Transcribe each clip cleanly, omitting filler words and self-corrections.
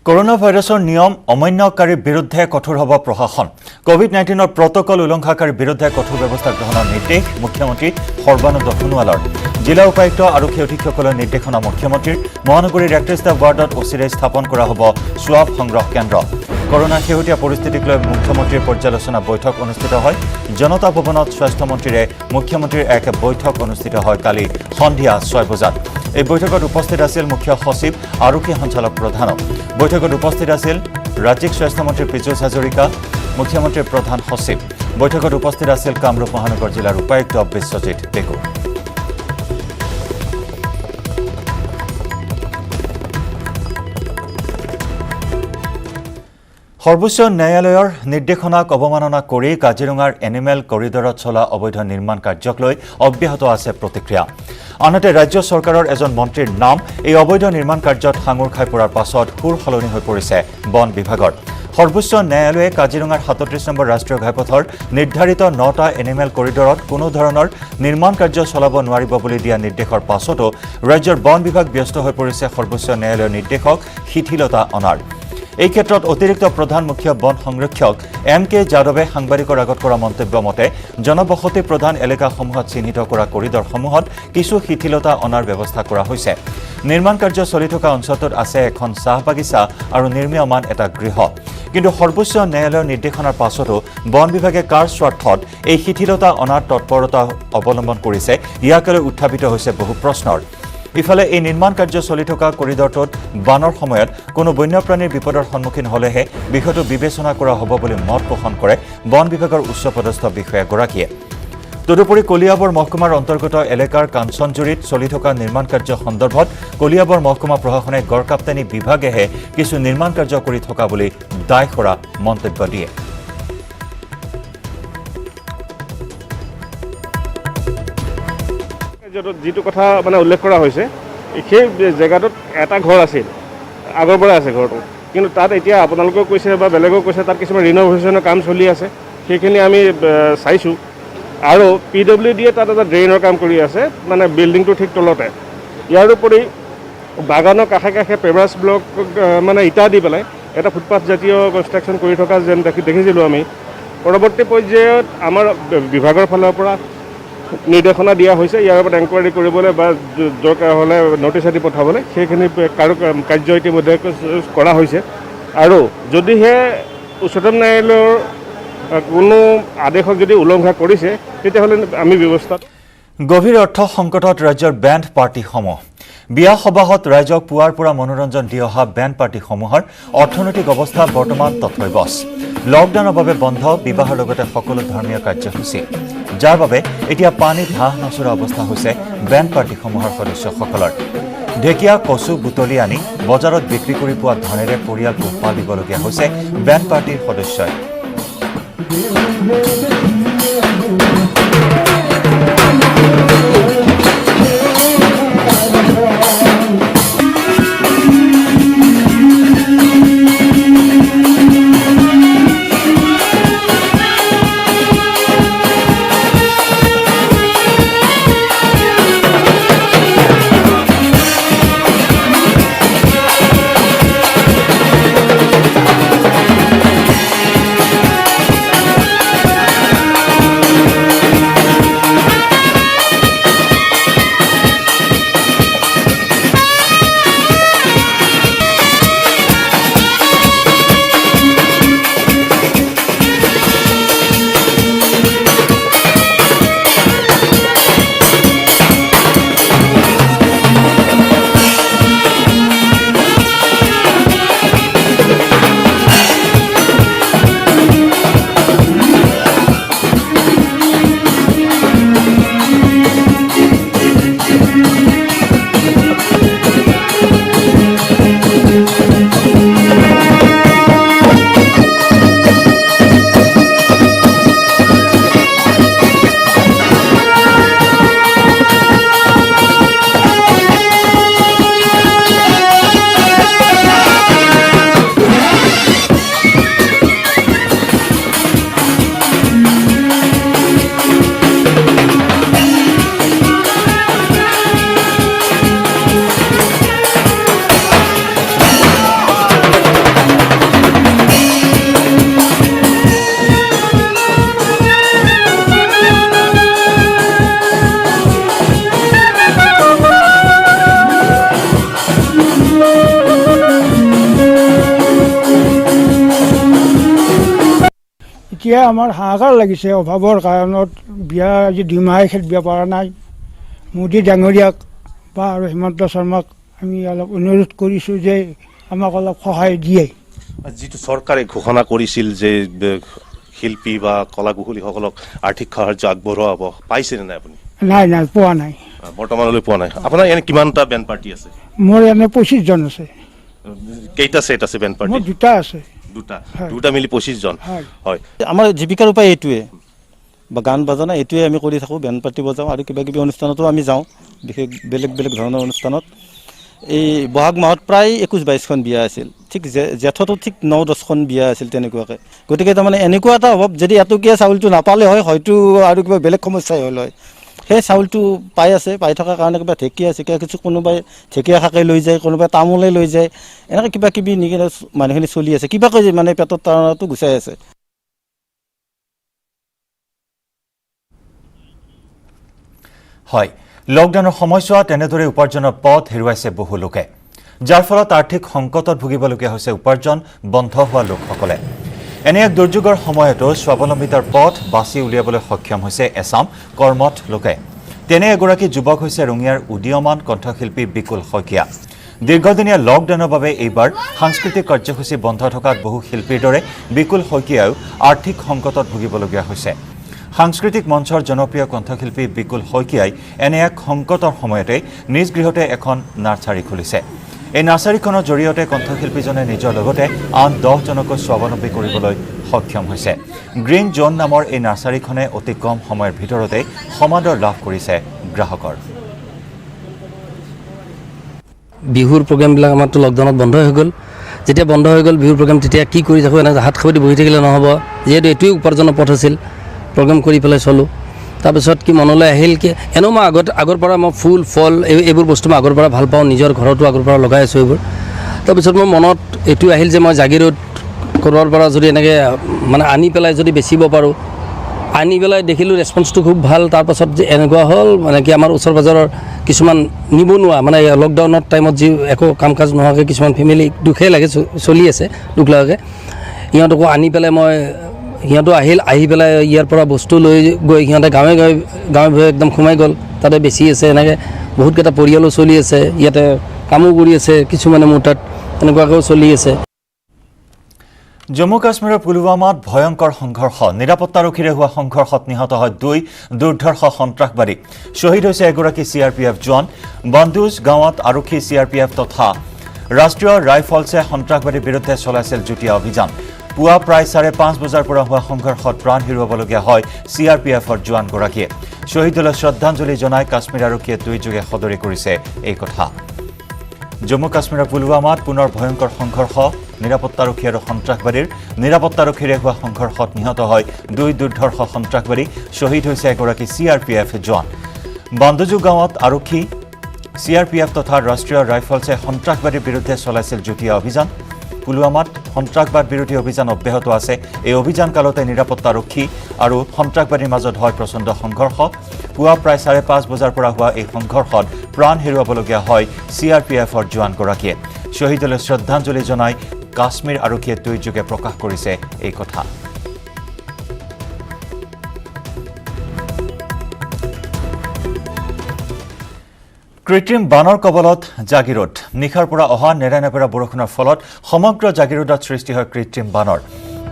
Corona ভাইৰাসৰ নিয়ম অমান্যকাৰীৰ বিৰুদ্ধে কঠোৰ হ'ব প্ৰশাসন। কোভিড-19 প্ৰটকল উলংঘাকাৰীৰ বিৰুদ্ধে কঠোৰ ব্যৱস্থা গ্ৰহণৰ নিৰ্দেশ মুখ্যমন্ত্ৰী সৰ্বানন্দ সোণোৱালৰ। জিলা উপায়ুক্ত আৰু ক্ষতিগ্ৰস্তসকলৰ নিৰ্দেশনা মুখ্যমন্ত্ৰীৰ। মহানগৰীৰ 31টা ৱাৰ্ডত অচিৰেই স্থাপন কৰা হ'ব সোৱাব সংগ্ৰহ কেন্দ্ৰ। কৰোনাৰ শেহতীয়া পৰিস্থিতিক লৈ মুখ্যমন্ত্ৰীৰ পৰ্যালোচনা বৈঠক অনুষ্ঠিত হয়। জনতা ভৱনত স্বাস্থ্যমন্ত্ৰীৰে মুখ্যমন্ত্ৰীৰ এক বৈঠক অনুষ্ঠিত হয় কালি সন্ধিয়া 6 বজাত। এই বৈঠকত উপস্থিত আছিল মুখ্য সচিব আৰক্ষী সঞ্চালক প্ৰধান। বৈঠকত উপস্থিত আছিল ৰাজ্যিক স্বাস্থ্যমন্ত্ৰী পীযুষ হাজৰিকা, মুখ্যমন্ত্ৰীৰ প্ৰধান সচিব। বৈঠকত উপস্থিত আছিল কামৰূপ মহানগৰ জিলাৰ উপায়ুক্ত বিশ্বজিৎ পেগু। সৰ্বোচ্চ ন্যায়ালয়ৰ নিৰ্দেশনাক অৱমাননা কৰি কাজিৰঙাৰ এনিমেল কৰিডৰত চলা অবৈধ নিৰ্মাণ কাৰ্যক লৈ অব্যাহত আছে প্ৰতিক্ৰিয়া। আনহাতে ৰাজ্য চৰকাৰৰ এজন মন্ত্ৰীৰ নাম এই অবৈধ নিৰ্মাণ কাৰ্যত সাঙুৰ খাই পৰাৰ পাছত সুৰ সলনি হৈ পৰিছে বন বিভাগৰ। সৰ্বোচ্চ ন্যায়ালয়ে কাজিৰঙাৰ 37 নম্বৰ ৰাষ্ট্ৰীয় ঘাইপথৰ নিৰ্ধাৰিত 9টা এনিমেল কৰিডৰত কোনো ধৰণৰ নিৰ্মাণ কাৰ্য চলাব নোৱাৰিব বুলি দিয়া নিৰ্দেশৰ পাছতো ৰাজ্যৰ বন বিভাগ ব্যস্ত হৈ পৰিছে সৰ্বোচ্চ ন্যায়ালয়ৰ নিৰ্দেশক শিথিলতা অনাৰ। এই ক্ষেত্ৰত অতিৰিক্ত প্ৰধান মুখ্য বন সংৰক্ষক MK যাদৱে সাংবাদিকৰ আগত কৰা মন্তব্য মতে জনবসতি প্ৰধান এলেকাসমূহত চিহ্নিত কৰা কৰিডৰসমূহত কিছু শিথিলতা অনাৰ ব্যৱস্থা কৰা হৈছে। নিৰ্মাণ কাৰ্য চলি থকা অঞ্চলটোত আছে এখন চাহ বাগিচা আৰু নিৰ্মীয়মান এটা গৃহ। কিন্তু সৰ্বোচ্চ ন্যায়ালয়ৰ নিৰ্দেশনাৰ পাছতো বন বিভাগে কাৰ স্বাৰ্থত এই শিথিলতা অনাৰ তৎপৰতা অৱলম্বন কৰিছে ইয়াক লৈ উত্থাপিত হৈছে বহু প্ৰশ্নৰ। ইফালে এই নিৰ্মাণ কাৰ্য চলি থকা কৰিডৰটোত বানৰ সময়ত কোনো বন্যপ্ৰাণীৰ বিপদৰ সন্মুখীন হলেহে বিষয়টো বিবেচনা কৰা হ'ব বুলি মত পোষণ কৰে বন বিভাগৰ উচ্চপদস্থ বিষয়াগৰাকীয়ে। তদুপৰি কলিয়াবৰ মহকুমাৰ অন্তৰ্গত এলেকাৰ কাঞ্চনজুৰিত চলি থকা নিৰ্মাণ কাৰ্য সন্দৰ্ভত কলিয়াবৰ মহকুমা প্ৰশাসনে গড়কাপ্তানি বিভাগেহে কিছু নিৰ্মাণ কাৰ্য কৰি থকা বুলি দায় কৰা মন্তব্য দিয়ে। যিটো কথা মানে উল্লেখ কৰা হৈছে সেই জেগাটোত এটা ঘৰ আছিল, আগৰ পৰা আছে ঘৰটো, কিন্তু তাত এতিয়া আপোনালোকেও কৈছে বা বেলেগেও কৈছে তাত কিছুমান ৰিন'ভেশ্যনৰ কাম চলি আছে, সেইখিনি আমি চাইছোঁ। আৰু PWDয়ে তাত এটা ড্ৰেইনৰ কাম কৰি আছে, মানে বিল্ডিংটো ঠিক তলতে। ইয়াৰ উপৰি বাগানৰ কাষে কাষে পেভাৰ্ছ ব্লক মানে ইটা দি পেলাই এটা ফুটপাথ জাতীয় কনষ্ট্ৰাকশ্যন কৰি থকা যেন দেখিছিলোঁ আমি। পৰৱৰ্তী পৰ্যায়ত আমাৰ বিভাগৰ ফালৰ পৰা নিৰ্দেশনা দিয়া হৈছে ইয়াৰ ওপৰত এনকুৱাৰী কৰিবলৈ বা দৰকাৰ হ'লে নটিচ আদি পঠাবলৈ। সেইখিনি কাৰ্য ইতিমধ্যে কৰা হৈছে। আৰু যদিহে উচ্চতম ন্যায়ালয়ৰ কোনো আদেশক যদি উলংঘা কৰিছে তেতিয়াহ'লে আমি ব্যৱস্থা। গভীৰ অৰ্থ সংকটত ৰাজ্যৰ বেণ্ড পাৰ্টিসমূহ। বিয়া সবাহত ৰাইজক পুৱাৰ পৰা মনোৰঞ্জন দি অহা বেণ্ড পাৰ্টিসমূহৰ অৰ্থনৈতিক অৱস্থা বৰ্তমান তথৈবচ। লকডাউনৰ বাবে বন্ধ বিবাহৰ লগতে সকলো ধৰ্মীয় কাৰ্যসূচী, যাৰ বাবে এতিয়া পানীত হাঁহ নচৰা অৱস্থা হৈছে বেণ্ড পাৰ্টিসমূহৰ সদস্যসকলৰ। ঢেকীয়া কচু বুটলি আনি বজাৰত বিক্ৰী কৰি পোৱা ধনেৰে পৰিয়াল পোহপাল দিবলগীয়া হৈছে বেণ্ড পাৰ্টিৰ সদস্যই। এতিয়া আমাৰ হাহাকাৰ লাগিছে অভাৱৰ কাৰণত বিয়া আজি 2 মাহে খেদিব পৰা নাই। মোদী ডাঙৰীয়াক বা আৰু হিমন্ত শৰ্মাক আমি অলপ অনুৰোধ কৰিছোঁ যে আমাক অলপ সহায় দিয়ে। যিটো চৰকাৰে ঘোষণা কৰিছিল যে শিল্পী বা কলাকুশলীসকলক আৰ্থিক সাহায্য আগবঢ়োৱা হ'ব, পাইছেনে নাই আপুনি? নাই নাই, পোৱা নাই। বৰ্তমানলৈ পোৱা নাই। আপোনাৰ এনে কিমানটা বেণ্ড পাৰ্টি আছে? মোৰ এনে 25 জন আছে। কেইটা সেট আছে বেণ্ড পাৰ্টি? মোৰ 2টা আছে। দুটা মিলি 25 জন। হয়, আমাৰ জীৱিকাৰ উপায় এইটোৱে, বা গান বাজানা এইটোৱে আমি কৰি থাকোঁ। বেণ্ড পাৰ্টি বজাওঁ আৰু কিবা কিবি অনুষ্ঠানতো আমি যাওঁ, বিশেষ বেলেগ বেলেগ ধৰণৰ অনুষ্ঠানত। এই বহাগ মাহত প্ৰায় 21-22খন বিয়া আছিল, ঠিক জেঠতো ঠিক 9-10খন বিয়া আছিল তেনেকুৱাকৈ। গতিকে তাৰমানে এনেকুৱা এটা অভাৱ, যদি এটকীয়া চাউলটো নাপালে হয় হয়তো আৰু কিবা বেলেগ সমস্যাই হ'ল হয়। সেই চাউলটো পাই আছে, পাই থকাৰ কাৰণে কিবা ঢেকীয়া চেকীয়া কিছু কোনোবাই ঢেকীয়া শাকে লৈ যায়, কোনোবাই তামোলে লৈ যায়, এনেকৈ কিবা কিবি নি কিনে মানুহখিনি চলি আছে, কিবাকৈ মানে পেটৰ তাৰণাটো গুচাই আছে। হয়, লকডাউনৰ সময়ছোৱাত এনেদৰে উপাৰ্জনৰ পথ হেৰুৱাইছে বহু লোকে, যাৰ ফলত আৰ্থিক সংকটত ভুগিবলগীয়া হৈছে উপাৰ্জন বন্ধ হোৱা লোকসকলে। এনে এক দুৰ্যোগৰ সময়তো স্বাৱলম্বিতাৰ পথ বাছি উলিয়াবলৈ সক্ষম হৈছে এছাম কৰ্মঠ লোকে। তেনে এগৰাকী যুৱক হৈছে ৰঙিয়াৰ উদীয়মান কণ্ঠশিল্পী বিকুল শইকীয়া। দীৰ্ঘদিনীয়া লকডাউনৰ বাবে এইবাৰ সাংস্কৃতিক কাৰ্যসূচী বন্ধ থকাত বহু শিল্পীৰ দৰে বিকুল শইকীয়াও আৰ্থিক সংকটত ভুগিবলগীয়া হৈছে। সাংস্কৃতিক মঞ্চৰ জনপ্ৰিয় কণ্ঠশিল্পী বিকুল শইকীয়াই এনে এক সংকটৰ সময়তে নিজ গৃহতে এখন নাৰ্চাৰী খুলিছে। এই নাৰ্চাৰীখনৰ জৰিয়তে কণ্ঠশিল্পীজনে নিজৰ লগতে আন 10 জনকো স্বাৱলম্বী কৰিবলৈ সক্ষম হৈছে। গ্ৰীণ জোন নামৰ এই নাৰ্চাৰীখনে অতি কম সময়ৰ ভিতৰতে সমাদৰ লাভ কৰিছে গ্ৰাহকৰ। বিহুৰ প্ৰগ্ৰেমবিলাক আমাৰতো লকডাউনত বন্ধ হৈ গ'ল। যেতিয়া বন্ধ হৈ গ'ল বিহুৰ প্ৰগ্ৰেম, তেতিয়া কি কৰি থাকোঁ, এনেকৈ হাত খাপতি বহি থাকিলে নহ'ব, যিহেতু এইটোৱেই উপাৰ্জনৰ পথ আছিল। প্ৰগ্ৰেম কৰি পেলাই চলোঁ। তাৰপিছত কি মনলৈ আহিল কি এনেও মই আগৰ পৰা মই ফুল ফল এইবোৰ বস্তু মই আগৰ পৰা ভাল পাওঁ, নিজৰ ঘৰতো আগৰ পৰা লগাই আছোঁ এইবোৰ। তাৰপিছত মোৰ মনত এইটো আহিল যে মই জাগিৰোড ক'ৰবাৰ পৰা যদি এনেকৈ মানে আনি পেলাই যদি বেচিব পাৰোঁ, আনি পেলাই দেখিলোঁ ৰেছপন্সটো খুব ভাল। তাৰপাছত যে এনেকুৱা হ'ল মানে কি আমাৰ ওচৰ পাজৰৰ কিছুমান নিবনুৱা, মানে লকডাউনৰ টাইমত যি একো কাম কাজ নোহোৱাকৈ কিছুমান ফেমিলি দুখে লাগে চলি আছে, দুখ লগাকৈ, সিহঁতকো আনি পেলাই সিহঁতো আহি পেলাই ইয়াৰ পৰা বস্তু লৈ গৈ সিহঁতে গাঁৱে ভূঞে একদম সোমাই গ'ল, তাতে বেছি আছে। এনেকৈ বহুতকেইটা পৰিয়ালো চলি আছে, ইয়াতে কামো কৰি আছে কিছুমানে মোৰ তাত, এনেকুৱাকৈও চলি আছে। জম্মু কাশ্মীৰৰ পুলৱামাত ভয়ংকৰ সংঘৰ্ষ, নিৰাপত্তাৰক্ষীৰে হোৱা সংঘৰ্ষত নিহত হয় 2 দুৰ্ধৰ্ষ সন্ত্ৰাসবাদী। শ্বহীদ হৈছে এগৰাকী CRPF জোৱান। বন্দুজ গাঁৱত আৰক্ষী CRPF তথা ৰাষ্ট্ৰীয় ৰাইফলছে সন্ত্ৰাসবাদীৰ বিৰুদ্ধে চলাইছিল যুটীয়া অভিযান। পুৱা প্ৰায় 5:30 বজাৰ পৰা হোৱা সংঘৰ্ষত প্ৰাণ হেৰুৱাবলগীয়া হয় CRPFৰ জোৱানগৰাকীয়ে। শ্বহীদলৈ শ্ৰদ্ধাঞ্জলি জনাই কাশ্মীৰ আৰক্ষীয়ে টুইটযোগে সদৰি কৰিছে এই কথা। জম্মু কাশ্মীৰৰ পুলৱামাত পুনৰ ভয়ংকৰ সংঘৰ্ষ, নিৰাপত্তাৰক্ষী আৰু সন্ত্ৰাসবাদীৰ। নিৰাপত্তাৰক্ষীৰে হোৱা সংঘৰ্ষত নিহত হয় 2 দুৰ্ধৰ্ষ সন্ত্ৰাসবাদী। শ্বহীদ হৈছে এগৰাকী CRPF জোৱান। বান্দুজু গাঁৱত আৰক্ষী, CRPF তথা ৰাষ্ট্ৰীয় ৰাইফলছে সন্ত্ৰাসবাদীৰ বিৰুদ্ধে চলাইছিল যুটীয়া অভিযান। পুলৱামাত সন্ত্ৰাসবাদ বিৰোধী অভিযান অব্যাহত আছে। এই অভিযান কালতে নিৰাপত্তাৰক্ষী আৰু সন্ত্ৰাসবাদীৰ মাজত হয় প্ৰচণ্ড সংঘৰ্ষ। পুৱা প্ৰায় 5:30 বজাৰ পৰা হোৱা এই সংঘৰ্ষত প্ৰাণ হেৰুৱাবলগীয়া হয় CRPFৰ জোৱানগৰাকীয়ে। শ্বহীদলৈ শ্ৰদ্ধাঞ্জলি জনাই কাশ্মীৰ আৰক্ষীয়ে টুইটযোগে প্ৰকাশ কৰিছে এই কথা। কৃত্ৰিম বানৰ কবলত জাগিৰোড। নিশাৰ পৰা অহা নেৰানেপেৰা বৰষুণৰ ফলত সমগ্ৰ জাগিৰোডত সৃষ্টি হয় কৃত্ৰিম বানৰ।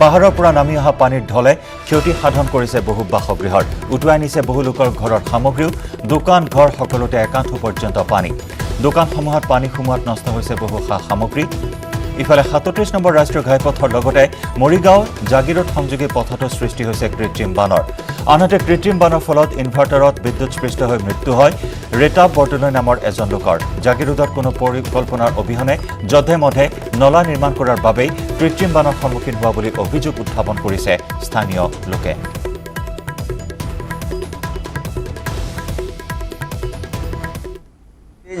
পাহাৰৰ পৰা নামি অহা পানীৰ ঢলে ক্ষতি সাধন কৰিছে বহু বাসগৃহৰ, উটুৱাই নিছে বহু লোকৰ ঘৰৰ সামগ্ৰীও। দোকান ঘৰ সকলোতে একাংশ পৰ্যন্ত পানী। দোকানসমূহত পানী সোমোৱাত নষ্ট হৈছে বহু সা সামগ্ৰী। ইফালে 37 নম্বৰ ৰাষ্ট্ৰীয় ঘাইপথৰ লগতে মৰিগাঁও জাগিৰোড সংযোগী পথতো সৃষ্টি হৈছে কৃত্ৰিম বানৰ। আনহাতে কৃত্ৰিম বানৰ ফলত ইনভাৰ্টাৰত বিদ্যুৎস্পৃষ্ট হৈ মৃত্যু হয় ৰেতাব বৰদলৈ নামৰ এজন লোকৰ। জাগিৰোডত কোনো পৰিকল্পনাৰ অবিহনে যধে মধে নলা নিৰ্মাণ কৰাৰ বাবেই কৃত্ৰিম বানৰ সন্মুখীন হোৱা বুলি অভিযোগ উত্থাপন কৰিছে স্থানীয় লোকে।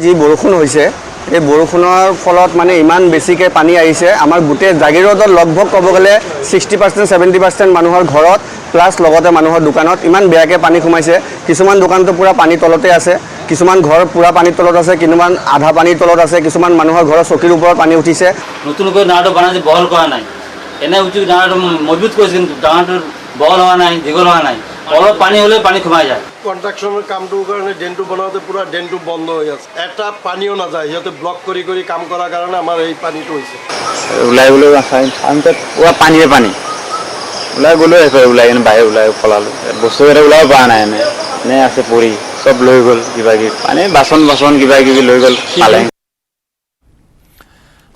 যি বৰষুণ হৈছে, এই বৰষুণৰ ফলত মানে ইমান বেছিকৈ পানী আহিছে, আমাৰ গোটেই জাগিৰোডত লগভগ ক'ব গ'লে 60% 70% মানুহৰ ঘৰত প্লাছ লগতে মানুহৰ দোকানত ইমান বেয়াকৈ পানী সোমাইছে। কিছুমান দোকানটো পূৰা পানীৰ তলতে আছে, কিছুমান ঘৰ পূৰা পানীৰ তলত আছে, কিছুমান আধা পানীৰ তলত আছে, কিছুমান মানুহৰ ঘৰৰ চকীৰ ওপৰত পানী উঠিছে। নতুনকৈ ডাঙৰটো বনাইছে, বহল কৰা নাই। এনে উঠি ডাঙৰটো মজবুত কৰিছে, কিন্তু ডাঙৰটোৰ বহল হোৱা নাই, দীঘল হোৱা নাই। অলপ পানী হ'লেও পানী সোমাই যায়। কনষ্ট্ৰাকশ্যনৰ কামটোৰ কাৰণে ড্ৰেইনটো বনাওঁতে পূৰা ড্ৰেইনটো বন্ধ হৈ আছে, এটা পানীও নাযায়। সিহঁতে ব্লক কৰি কৰি কাম কৰাৰ কাৰণে আমাৰ এই পানীটো হৈছে। ওলাই গ'লেও পুৰা পানীয়ে পানী, ওলাই গ'লেও ওলাই কিনে বাহিৰ ওলাই পলালোঁ। বস্তুকেইটা ওলাব পৰা নাই, এনে আছে পৰি, চব লৈ গ'ল কিবা কিবি, মানে বাচন কিবা কিবি লৈ গ'ল পালে।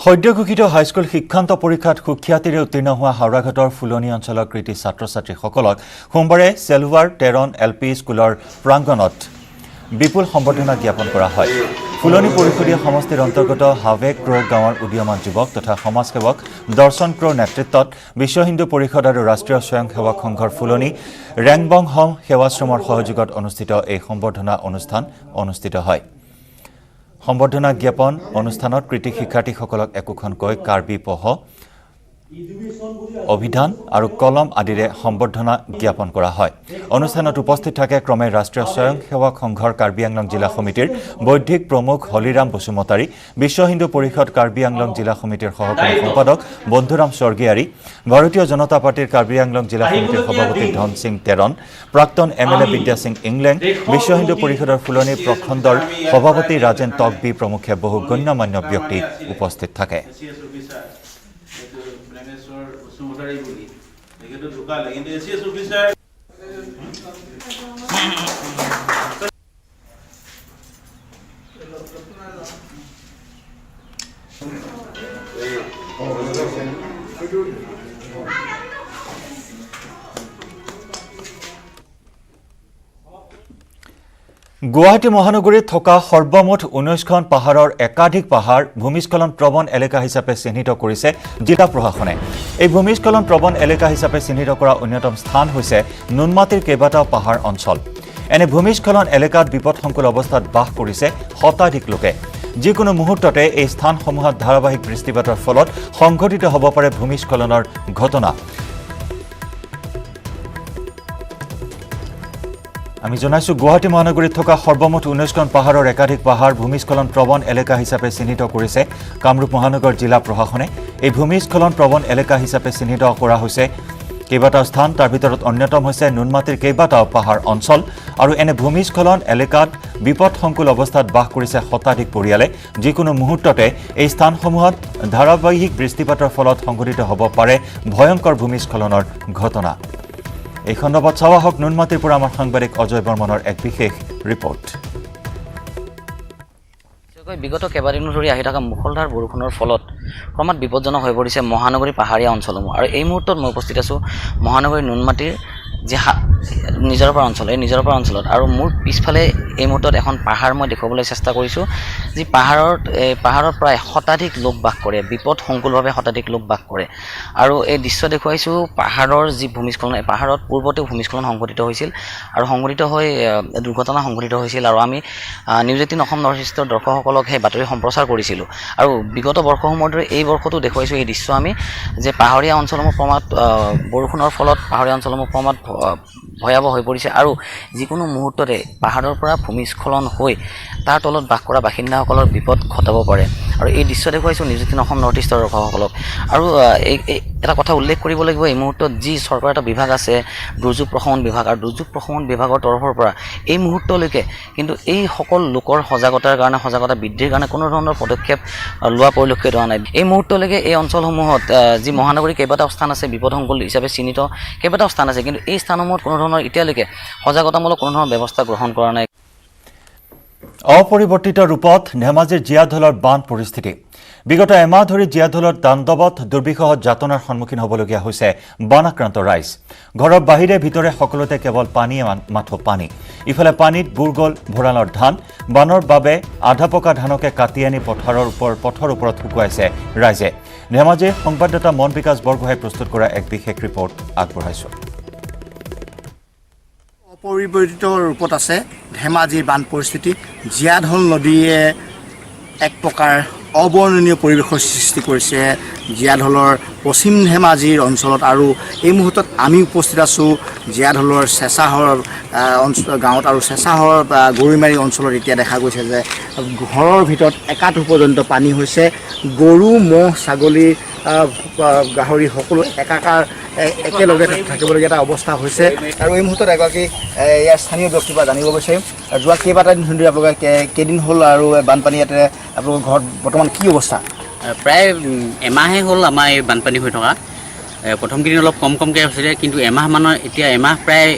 সদ্য ঘোষিত হাইস্কুল শিক্ষান্ত পৰীক্ষাত সুখ্যাতিৰে উত্তীৰ্ণ হোৱা হাওৰাঘাটৰ ফুলনি অঞ্চলৰ কৃতি ছাত্ৰ ছাত্ৰীসকলক সোমবাৰে চেলুৱাৰ টেৰন LP স্কুলৰ প্ৰাংগণত বিপুল সম্বৰ্ধনা জ্ঞাপন কৰা হয়। ফুলনি পৰিষদীয় সমষ্টিৰ অন্তৰ্গত হাৱে ক্ৰ' গাঁৱৰ উদীয়মান যুৱক তথা সমাজসেৱক দৰ্শন ক্ৰ'ৰ নেতৃত্বত বিশ্ব হিন্দু পৰিষদ আৰু ৰাষ্ট্ৰীয় স্বয়ংসেৱক সংঘৰ ফুলনি ৰেংবং হোম সেৱাশ্ৰমৰ সহযোগত অনুষ্ঠিত এই সম্বৰ্ধনা অনুষ্ঠান অনুষ্ঠিত হয়। সম্বৰ্ধনা জ্ঞাপন অনুষ্ঠানত কৃতি শিক্ষাৰ্থীসকলক একোখনকৈ কাৰ্বি পহ, অভিধান আৰু কলম আদিৰে সম্বৰ্ধনা জ্ঞাপন কৰা হয়। অনুষ্ঠানত উপস্থিত থাকে ক্ৰমে ৰাষ্ট্ৰীয় স্বয়ংসেৱক সংঘৰ কাৰ্বি আংলং জিলা সমিতিৰ বৈধিক প্ৰমুখ হলিৰাম বসুমতাৰী, বিশ্ব হিন্দু পৰিষদ কাৰ্বি আংলং জিলা সমিতিৰ সহকাৰী সম্পাদক বন্ধুৰাম স্বৰ্গীয়াৰী, ভাৰতীয় জনতা পাৰ্টীৰ কাৰ্বি আংলং জিলা সমিতিৰ সভাপতি ধন সিং তেৰণ, প্ৰাক্তন MLA বিদ্যা সিং ইংলেং, বিশ্ব হিন্দু পৰিষদৰ ফুলনি প্ৰখণ্ডৰ সভাপতি ৰাজেন তকবি প্ৰমুখে বহু গণ্যমান্য ব্যক্তি উপস্থিত থাকে। গুৱাহাটী মহানগৰীত থকা সৰ্বমুঠ 19খন পাহাৰৰ একাধিক পাহাৰ ভূমিস্খলন প্ৰৱণ এলেকা হিচাপে চিহ্নিত কৰিছে জিলা প্ৰশাসনে। এই ভূমিস্খলন প্ৰৱণ এলেকা হিচাপে চিহ্নিত কৰা অন্যতম স্থান হৈছে নুনমাটিৰ কেইবাটাও পাহাৰ অঞ্চল। এনে ভূমিস্খলন এলেকাত বিপদসংকুল অৱস্থাত বাস কৰিছে শতাধিক লোকে। যিকোনো মুহূৰ্ততে এই স্থানসমূহত ধাৰাবাহিক বৃষ্টিপাতৰ ফলত সংঘটিত হ'ব পাৰে ভূমিস্খলনৰ ঘটনা। আমি জনাইছো গুৱাহাটী মহানগৰীত থকা সৰ্বমুঠ 19খন পাহাৰৰ একাধিক পাহাৰ ভূমিস্খলন প্ৰৱণ এলেকা হিচাপে চিহ্নিত কৰিছে কামৰূপ মহানগৰ জিলা প্ৰশাসনে। এই ভূমিস্খলন প্ৰৱণ এলেকা হিচাপে চিহ্নিত কৰা হৈছে কেইবাটাও স্থান, তাৰ ভিতৰত অন্যতম হৈছে নুনমাটিৰ কেইবাটাও পাহাৰ অঞ্চল। আৰু এনে ভূমিস্খলন এলেকাত বিপদসংকুল অৱস্থাত বাস কৰিছে শতাধিক পৰিয়ালে। যিকোনো মুহূৰ্ততে এই স্থানসমূহত ধাৰাবাহিক বৃষ্টিপাতৰ ফলত সংঘটিত হ'ব পাৰে ভয়ংকৰ ভূমিস্খলনৰ ঘটনা। এই খণ্ডত চাৱা হওক নুনমাটিৰ পৰা আমাৰ সাংবাদিক অজয় বৰ্মনৰ এক বিশেষ ৰিপৰ্ট। বিগত কেইবাদিনো ধৰি আহি থকা মুখলধাৰ বৰষুণৰ ফলত ক্ৰমাৎ বিপদজনক হৈ পৰিছে মহানগৰী পাহাৰীয়া অঞ্চলসমূহ। আৰু এই মুহূৰ্তত মই উপস্থিত আছোঁ মহানগৰী নুনমাটিৰ যি নিজৰাপাৰ অঞ্চল, এই নিজৰাপাৰ অঞ্চলত। আৰু মোৰ পিছফালে এই মুহূৰ্তত এখন পাহাৰ মই দেখুৱাবলৈ চেষ্টা কৰিছোঁ, যি পাহাৰত প্ৰায় শতাধিক লোক বাস কৰে, বিপদসংকুলভাৱে শতাধিক লোক বাস কৰে। আৰু এই দৃশ্য দেখুৱাইছোঁ পাহাৰৰ যি ভূমিস্খলন, এই পাহাৰত পূৰ্বতেও ভূমিস্খলন সংঘটিত হৈছিল আৰু সংঘটিত হৈ দুৰ্ঘটনা সংঘটিত হৈছিল। আৰু আমি নিউজ 18 অসম নৰ্থ ইষ্টৰ দৰ্শকসকলক সেই বাতৰি সম্প্ৰচাৰ কৰিছিলোঁ। আৰু বিগত বৰ্ষসমূহৰ দৰে এই বৰ্ষতো দেখুৱাইছোঁ এই দৃশ্য আমি, যে পাহাৰীয়া অঞ্চলসমূহ ক্ৰমাৎ বৰষুণৰ ফলত পাহাৰীয়া অঞ্চলসমূহ ক্ৰমাৎ ভয়াৱহ হৈ পৰিছে। আৰু যিকোনো মুহূৰ্ততে পাহাৰৰ পৰা ভূমিস্খলন হৈ তাৰ তলত বাস কৰা বাসিন্দাসকলৰ বিপদ ঘটাব পাৰে। আৰু এই দৃশ্য দেখুৱাইছোঁ নিউজ 18 অসম নৰ্থ ইষ্টৰ দৰ্শকসকলক। আৰু এটা কথা উল্লেখ কৰিব লাগিব, এই মুহূৰ্তত যি চৰকাৰৰ এটা বিভাগ আছে দুৰ্যোগ প্ৰশমন বিভাগ, আৰু দুৰ্যোগ প্ৰশমন বিভাগৰ তৰফৰ পৰা এই মুহূৰ্তলৈকে কিন্তু এই সকলো লোকৰ সজাগতা বৃদ্ধিৰ কাৰণে কোনো ধৰণৰ পদক্ষেপ লোৱা পৰিলক্ষিত হোৱা নাই। এই মুহূৰ্তলৈকে এই অঞ্চলসমূহত যি মহানগৰী কেইবাটাও স্থান আছে বিপদসংকুল হিচাপে চিহ্নিত কেইবাটাও স্থান আছে, কিন্তু এই স্থানসমূহত কোনো ধৰণৰ এতিয়ালৈকে সজাগতামূলক কোনো ধৰণৰ ব্যৱস্থা গ্ৰহণ কৰা নাই। অপৰিৱৰ্তিত ৰূপত ধেমাজিৰ জীয়াঢলৰ বান পৰিস্থিতি। বিগত এমাহ ধৰি জীয়াঢলৰ তাণ্ডৱত দুৰ্বিষহত যাতনাৰ সন্মুখীন হ'বলগীয়া হৈছে বানাক্ৰান্ত ৰাইজ। ঘৰৰ বাহিৰে ভিতৰে সকলোতে কেৱল পানীয়ে মাথো পানী। ইফালে পানীত বুৰ গ'ল ভঁৰালৰ ধান। বানৰ বাবে আধা পকা ধানকে কাটি আনি পথৰ ওপৰত শুকুৱাইছে ৰাইজে। ধেমাজিৰ সংবাদদাতা মন বিকাশ বৰগোহাঁই প্ৰস্তুত কৰা এক বিশেষ ৰিপৰ্ট আগবঢ়াইছোঁ। অপৰিৱৰ্তিত ৰূপত আছে ধেমাজিৰ বান পৰিস্থিতি। জীয়াঢল নদীয়ে এক প্ৰকাৰ অবৰ্ণনীয় পৰিৱেশৰ সৃষ্টি কৰিছে জীয়াঢলৰ পশ্চিম ধেমাজিৰ অঞ্চলত। আৰু এই মুহূৰ্তত আমি উপস্থিত আছোঁ জীয়াঢলৰ চেঁচাহৰ গাঁৱত। আৰু চেঁচাহৰ গৰৈমাৰী অঞ্চলত এতিয়া দেখা গৈছে যে ঘৰৰ ভিতৰত একাঠু পৰ্যন্ত পানী হৈছে। গৰু, ম'হ, ছাগলী, গাহৰি সকলো একাকাৰ একেলগে থাকিবলগীয়া এটা অৱস্থা হৈছে আৰু এই মুহূৰ্তত এগৰাকী ইয়াৰ স্থানীয় ব্যক্তিৰ পৰা জানিব বিচাৰিম যোৱা কেইবাটা দিন ধৰি আপোনালোকে কেইদিন হ'ল আৰু বানপানী ইয়াতে আপোনালোকৰ ঘৰত বৰ্তমান কি অৱস্থা প্ৰায় এমাহে হ'ল আমাৰ এই বানপানী হৈ থকা প্ৰথম কেইদিন অলপ কমকৈ হৈছিলে কিন্তু এমাহমানৰ এতিয়া এমাহ প্ৰায়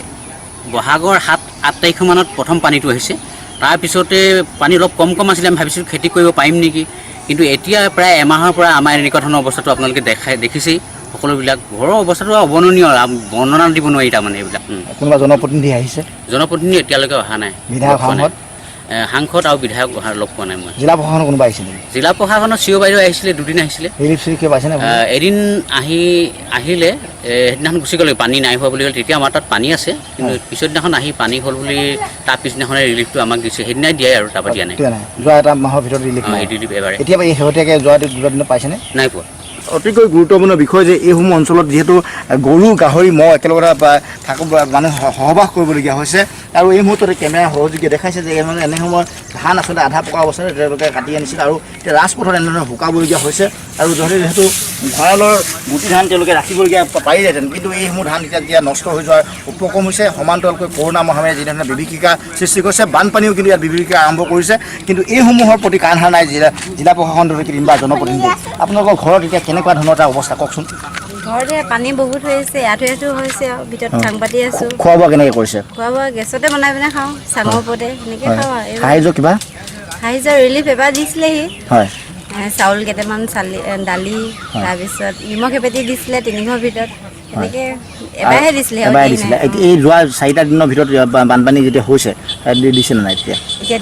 বহাগৰ 7-8 তাৰিখমানত প্ৰথম পানীটো আহিছে তাৰপিছতে পানী অলপ কম আছিলে আমি ভাবিছিলোঁ খেতি কৰিব পাৰিম নেকি কিন্তু এতিয়া প্ৰায় এমাহৰ পৰা আমাৰ এনেকুৱা ধৰণৰ অৱস্থাটো আপোনালোকে দেখিছেই সকলোবিলাক ঘৰৰ অৱস্থাটো অৱৰ্ণনীয় বৰ্ণনা দিব নোৱাৰি তাৰমানে এইবিলাক কোনোবা জনপ্ৰতিনিধি আহিছে জনপ্ৰতিনিধি এতিয়ালৈকে অহা নাই বিধায়ক সাংসদ আৰু বিধায়ক লগ পোৱা নাই মই জিলা প্ৰশাসনৰ কোনোবা আহিছিলে জিলা প্ৰশাসনৰ চিও বাইদেউ আহিছিলে দুদিন আহিছিলে এদিন আহিলে সেইদিনাখন গুচি গ'লে পানী নাই হোৱা বুলি ক'লে তেতিয়া আমাৰ তাত পানী আছে কিন্তু পিছৰ দিনাখন আহি পানী হ'ল বুলি তাৰ পিছদিনাখনে ৰিলিফটো আমাক দিছে সেইদিনাই দিয়ে আৰু তাৰপৰা দিয়া নাই যোৱা এটা মাহৰ ভিতৰত ৰিলিফ এবাৰে এতিয়া এই শেহতীয়াকৈ যোৱা দুটা দিনত পাইছেনে নাই পোৱা অতিকৈ গুৰুত্বপূৰ্ণ বিষয় যে এইসমূহ অঞ্চলত যিহেতু গৰু গাহৰি মহ একেলগতে মানুহ সহবাস কৰিবলগীয়া হৈছে আৰু এই মুহূৰ্ততে কেমেৰা সহযোগীয়ে দেখাইছে যে মানে এনে সময়ত ধান আচলতে আধা পকা অৱস্থাতে তেওঁলোকে কাটি আনিছিল আৰু এতিয়া ৰাজপথত এনেধৰণে শুকাবলগীয়া হৈছে আৰু যিহেতু ভঁৰালৰ গুটি ধান তেওঁলোকে ৰাখিবলগীয়া পাৰিলেহেঁতেন কিন্তু এইসমূহ ধান এতিয়া নষ্ট হৈ যোৱাৰ উপক্ৰম হৈছে সমান্তৰালকৈ কৰোণা মহামাৰীয়ে যিধৰণে বিভীষিকা সৃষ্টি কৰিছে বানপানীও কিন্তু ইয়াত বিভীষিকা আৰম্ভ কৰিছে কিন্তু এইসমূহৰ প্ৰতি কাণ সাৰ নাই জিলা প্ৰশাসন বা জনপ্ৰতিনিধি আপোনালোকৰ ঘৰত এতিয়া কেনেকুৱা ধৰণৰ এটা অৱস্থা কওকচোন ঘৰতে পানী বহুত হৈছে ইয়াতো হৈছে আৰু ভিতৰত চাং পাতি আছোঁ খোৱা বোৱা কেনেকৈ কৰিছে খোৱা বোৱা গেছতে বনাই পিনে খাওঁ চাঙৰ ওপৰতে সেনেকৈ খাওঁ আৰু সাহায্য কিবা সাহায্য ৰিলিফ এবাৰ দিছিলেহি হয় চাউল কেইটামান দালি তাৰপিছত নিমখ এপেটি দিছিলে 3 ঘৰ ভিতৰত এনেকৈ এবাৰহে দিছিলে এই যোৱা 4টা দিনৰ ভিতৰত বানপানী যেতিয়া হৈছে দিছিলে নাই এতিয়া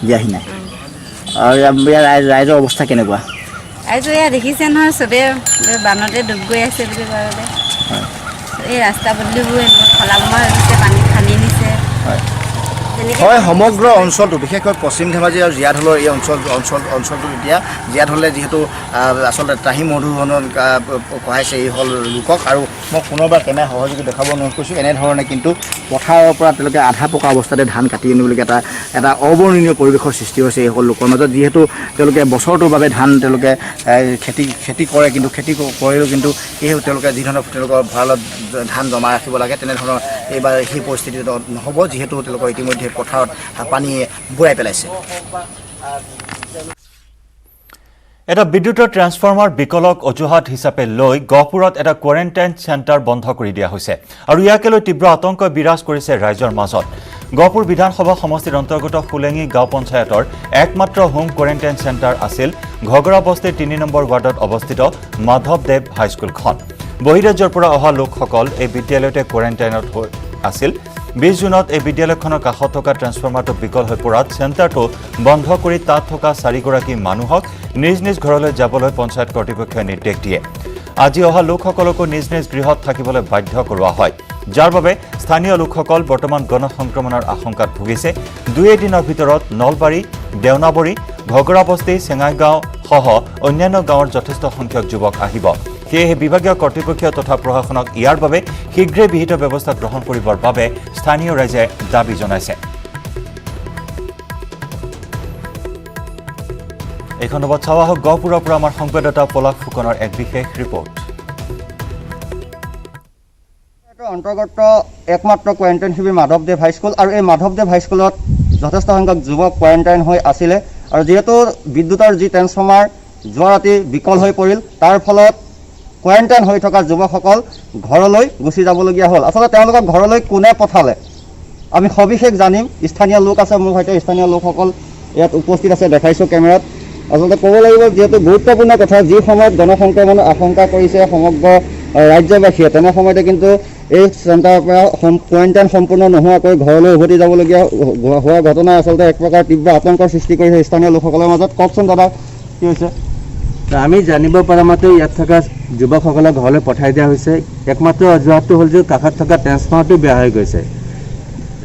দিয়াহি নাই আৰু ৰাইজৰ অৱস্থা কেনেকুৱা ৰাইজৰ এয়া দেখিছে নহয় চবে বানতে ডুব গৈ আছে বুলি কওঁতে এই ৰাস্তা পদূলিবোৰ খলাবমা হৈ গৈছে পানী খান্দি নিছে হয় সমগ্ৰ অঞ্চলটো বিশেষকৈ পশ্চিম ধেমাজি আৰু জীয়াঢলৰ এই অঞ্চলটো এতিয়া জীয়াঢলে যিহেতু আচলতে ত্ৰাহি মধুসূদন কঢ়াইছে এই হল লোকক আৰু মই পুনৰবাৰ কেমেৰা সহযোগী দেখাব অনুৰোধ কৰিছোঁ এনেধৰণে কিন্তু পথাৰৰ পৰা তেওঁলোকে আধা পকা অৱস্থাতে ধান কাটি আনিবলগীয়া এটা অবৰ্ণনীয় পৰিৱেশৰ সৃষ্টি হৈছে এই সকল লোকৰ মাজত যিহেতু তেওঁলোকে বছৰটোৰ বাবে ধান তেওঁলোকে খেতি কৰে কিন্তু খেতি কৰিলেও কিন্তু এই তেওঁলোকে যিধৰণৰ তেওঁলোকৰ ভঁৰালত ধান জমা ৰাখিব লাগে তেনেধৰণৰ এইবাৰ সেই পৰিস্থিতি নহ'ব যিহেতু তেওঁলোকৰ ইতিমধ্যে পথাৰত পানীয়ে বুৰাই পেলাইছে এটা বিদ্যুতৰ ট্ৰেন্সফৰ্মাৰ বিকলক অজুহাত হিচাপে লৈ গহপুৰত এটা কোৱাৰেণ্টাইন চেণ্টাৰ বন্ধ কৰি দিয়া হৈছে আৰু ইয়াকে লৈ তীব্ৰ আতংক বিৰাজ কৰিছে ৰাইজৰ মাজত গহপুৰ বিধানসভা সমষ্টিৰ অন্তৰ্গত ফুলেঙি গাঁও পঞ্চায়তৰ একমাত্ৰ হোম কোৱাৰেণ্টাইন চেণ্টাৰ আছিল ঘগৰা বস্তিৰ 3 নম্বৰ ৱাৰ্ডত অৱস্থিত মাধৱদেৱ হাইস্কুলখন বহিৰাজ্যৰ পৰা অহা লোকসকল এই বিদ্যালয়তে কোৱাৰেণ্টাইনত আছিল 20 জুনত এই বিদ্যালয়খনৰ কাষত থকা ট্ৰেন্সফৰ্মাৰটো বিকল হৈ পৰাত চেণ্টাৰটো বন্ধ কৰি তাত থকা 4 গৰাকী মানুহক নিজ নিজ ঘৰলৈ যাবলৈ পঞ্চায়ত কৰ্তৃপক্ষই নিৰ্দেশ দিয়ে আজি অহা লোকসকলকো নিজ নিজ গৃহত থাকিবলৈ বাধ্য কৰোৱা হয় যাৰ বাবে স্থানীয় লোকসকল বৰ্তমান গণসংক্ৰমণৰ আশংকাত ভুগিছে 2 দিনৰ ভিতৰত নলবাৰী দেওনাবৰী ঘগৰাবস্তি চেঙাইগাঁও সহ অন্যান্য গাঁৱৰ যথেষ্ট সংখ্যক যুৱক আহিব সেয়েহে বিভাগীয় কৰ্তৃপক্ষ তথা প্ৰশাসনক ইয়াৰ বাবে শীঘ্ৰে বিহিত ব্যৱস্থা গ্ৰহণ কৰিবৰ বাবে স্থানীয় ৰাইজে দাবী জনাইছে এই খণ্ডত চাওয়া হওক গহপুৰৰ পৰা আমাৰ সংবাদদাতা পলাশ ফুকনৰ এক বিশেষ ৰিপৰ্ট অন্তৰ্গত একমাত্ৰ কোৱাৰেণ্টাইন শিবিৰ মাধৱদেৱ হাইস্কুল আৰু এই মাধৱদেৱ হাইস্কুলত যথেষ্ট সংখ্যক যুৱক কোৱাৰেণ্টাইন হৈ আছিলে আৰু যিহেতু বিদ্যুতৰ যি ট্ৰেন্সফৰ্মাৰ যোৱা ৰাতি বিকল হৈ পৰিল তাৰ ফলত কোৱাৰেণ্টাইন হৈ থকা যুৱকসকল ঘৰলৈ গুচি যাবলগীয়া হ'ল আচলতে তেওঁলোকক ঘৰলৈ কোনে পঠালে আমি সবিশেষ জানিম স্থানীয় লোক আছে মোৰ সৈতে স্থানীয় লোকসকল ইয়াত উপস্থিত আছে দেখাইছোঁ কেমেৰাত আচলতে ক'ব লাগিব যিহেতু গুৰুত্বপূৰ্ণ কথা যি সময়ত গণসংক্ৰমণৰ আশংকা কৰিছে সমগ্ৰ ৰাজ্যবাসীয়ে তেনে সময়তে কিন্তু এই চেণ্টাৰৰ পৰা কোৱাৰেণ্টাইন সম্পূৰ্ণ নোহোৱাকৈ ঘৰলৈ উভতি যাবলগীয়া হোৱা ঘটনাই আচলতে এক প্ৰকাৰ তীব্ৰ আতংকৰ সৃষ্টি কৰিছে স্থানীয় লোকসকলৰ মাজত কওকচোন দাদা কি হৈছে আমি জানিব পৰা মতে ইয়াত থকা যুৱকসকলক ঘৰলৈ পঠাই দিয়া হৈছে একমাত্ৰ অজুহাতটো হ'ল যে কাষত থকা ট্ৰেন্সফৰ্মাৰটো বেয়া হৈ গৈছে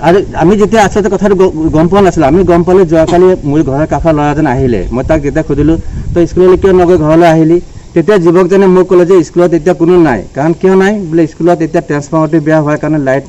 আৰু আমি যেতিয়া আচলতে কথাটো গম পোৱা নাছিলোঁ আমি গম পালোঁ যোৱাকালি মোৰ ঘৰৰ কাষৰ ল'ৰাজন আহিলে মই তাক যেতিয়া সুধিলোঁ তই স্কুললৈ কিয় নগৈ ঘৰলৈ আহিলি তেতিয়া যুৱকজনে মোক ক'লে যে স্কুলত এতিয়া কোনো নাই কাৰণ কিয় নাই বোলে স্কুলত এতিয়া ট্ৰেন্সফৰ্মাৰটো বেয়া হোৱাৰ কাৰণে লাইট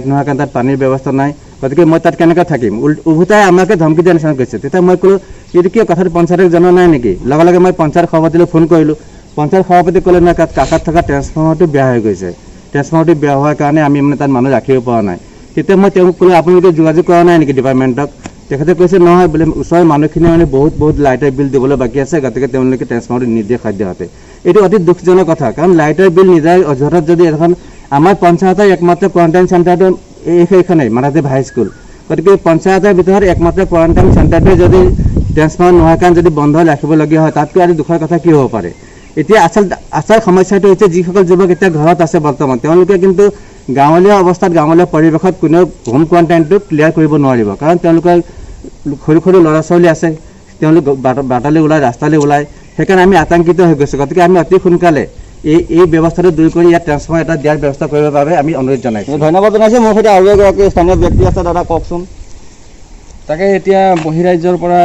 নোহোৱাৰ কাৰণে তাত পানীৰ ব্যৱস্থা নাই গতিকে মই তাত কেনেকৈ থাকিম উভতাই আমাকে ধমকি দিয়া নিচিনা কৰিছে তেতিয়া মই ক'লোঁ এইটো কিয় কথাটো পঞ্চায়তক জনোৱা নাই নেকি লগে লগে মই পঞ্চায়ত সভাপতিলৈ ফোন কৰিলোঁ পঞ্চায়ত সভাপতি ক'লে নহয় কাষত থকা ট্ৰেন্সফৰ্মাৰটো বেয়া হৈ গৈছে, ট্ৰেন্সফৰ্মাৰটো বেয়া হোৱাৰ কাৰণে আমি মানে তাত মানুহ ৰাখিব পৰা নাই। তেতিয়া মই তেওঁক ক'লোঁ আপোনালোকে যোগাযোগ কৰা নাই নেকি ডিপাৰ্টমেণ্টক? তেখেতে কৈছে নহয় বোলে ওচৰৰ মানুহখিনিয়ে মানে বহুত লাইটৰ বিল দিবলৈ বাকী আছে, গতিকে তেওঁলোকে ট্ৰেন্সফৰ্মাৰটো নিদিয়ে খাদ্যহতে। এইটো অতি দুখজনক কথা, কাৰণ লাইটৰ বিল নিদিয়াৰ অজুহাতত যদি এখন আমাৰ পঞ্চায়তৰ একমাত্ৰ কোৱাৰেণ্টাইন চেণ্টাৰটো সেইখনেই মাৰাঠী হাইস্কুল, গতিকে পঞ্চায়তৰ ভিতৰত একমাত্ৰ কোৱাৰেণ্টাইন চেণ্টাৰটোৱে যদি ট্ৰেন্সফৰ্মাৰ নোহোৱাৰ কাৰণে যদি বন্ধ ৰাখিবলগীয়া হয়, তাতকৈ আৰু দুখৰ কথা কি হ'ব পাৰে? এতিয়া আচল সমস্যাটো হৈছে যিসকল যুৱক এতিয়া ঘৰত আছে বৰ্তমান, তেওঁলোকে কিন্তু গাঁৱলীয়া অৱস্থাত গাঁৱলীয়া পৰিৱেশত কোনেও হোম কোৱাৰেণ্টাইনটো ক্লিয়াৰ কৰিব নোৱাৰিব, কাৰণ তেওঁলোকৰ সৰু সৰু ল'ৰা ছোৱালী আছে, তেওঁলোক বাটলৈ ওলায়, ৰাস্তালৈ ওলায়, সেইকাৰণে আমি আতংকিত হৈ গৈছোঁ। গতিকে আমি অতি সোনকালে এই ব্যৱস্থাটো দূৰ কৰি ইয়াত ট্ৰেন্সফৰ্মাৰ এটা দিয়াৰ ব্যৱস্থা কৰিবৰ বাবে আমি অনুৰোধ জনাইছোঁ। ধন্যবাদ জনাইছোঁ। মোৰ সৈতে আৰু এগৰাকী স্থানীয় ব্যক্তি আছে, দাদা কওকচোন। তাকে এতিয়া বহিৰাজ্যৰ পৰা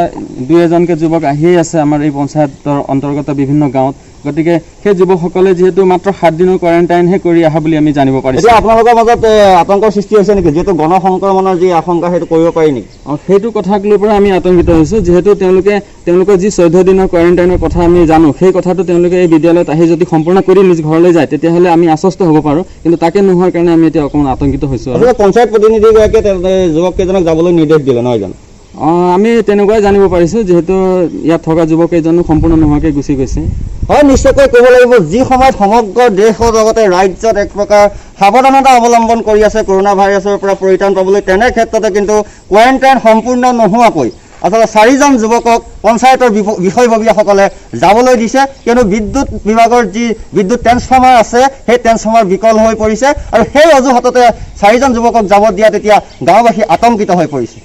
2-এজনকৈ যুৱক আহিয়েই আছে আমাৰ এই পঞ্চায়তৰ অন্তৰ্গত বিভিন্ন গাঁৱত, গতিকে সেই যুৱকসকলে যিহেতু মাত্ৰ 7 দিনৰ কোৱাৰেণ্টাইনহে কৰি অহা বুলি আমি জানিব পাৰিছোঁ। এতিয়া আপোনালোকৰ মাজত আতংকৰ সৃষ্টি হৈছে নেকি? যিহেতু গণসংক্ৰমণৰ যি আশংকা সেইটো কৰিব পাৰি নেকি? সেইটো কথাক লৈ পৰা আমি আতংকিত হৈছোঁ, যিহেতু তেওঁলোকৰ যি 14 দিনৰ কোৱাৰেণ্টাইনৰ কথা আমি জানো, সেই কথাটো তেওঁলোকে এই বিদ্যালয়ত আহি যদি সম্পূৰ্ণ কৰি নিজ ঘৰলৈ যায়, তেতিয়াহ'লে আমি আশ্বস্ত হ'ব পাৰোঁ, কিন্তু তাকে নোহোৱাৰ কাৰণে আমি এতিয়া অকণমান আতংকিত হৈছোঁ। পঞ্চায়ত প্ৰতিনিধিগৰাকীয়ে যুৱককেইজনক যাবলৈ নিৰ্দেশ দিলে নহয় জানো? আমি তেনেকুৱাই জানিব পাৰিছোঁ, যিহেতু ইয়াত থকা যুৱকেইজনো সম্পূৰ্ণ নোহোৱাকৈ গুচি গৈছে। হয়, নিশ্চয়কৈ ক'ব লাগিব, যি সময়ত সমগ্ৰ দেশৰ লগতে ৰাজ্যত এক প্ৰকাৰ সাৱধানতা অৱলম্বন কৰি আছে কৰোণা ভাইৰাছৰ পৰা পৰিত্ৰাণ পাবলৈ, তেনে ক্ষেত্ৰতে কিন্তু কোৱাৰেণ্টাইন সম্পূৰ্ণ নোহোৱাকৈ আচলতে 4জন যুৱকক পঞ্চায়তৰ বিষয়ববীয়াসকলে যাবলৈ দিছে, কিয়নো বিদ্যুৎ বিভাগৰ যি বিদ্যুৎ ট্ৰেন্সফৰ্মাৰ আছে সেই ট্ৰেন্সফৰ্মাৰ বিকল হৈ পৰিছে, আৰু সেই অজুহাততে 4জন যুৱকক যাব দিয়াত এতিয়া গাঁওবাসী আতংকিত হৈ পৰিছে।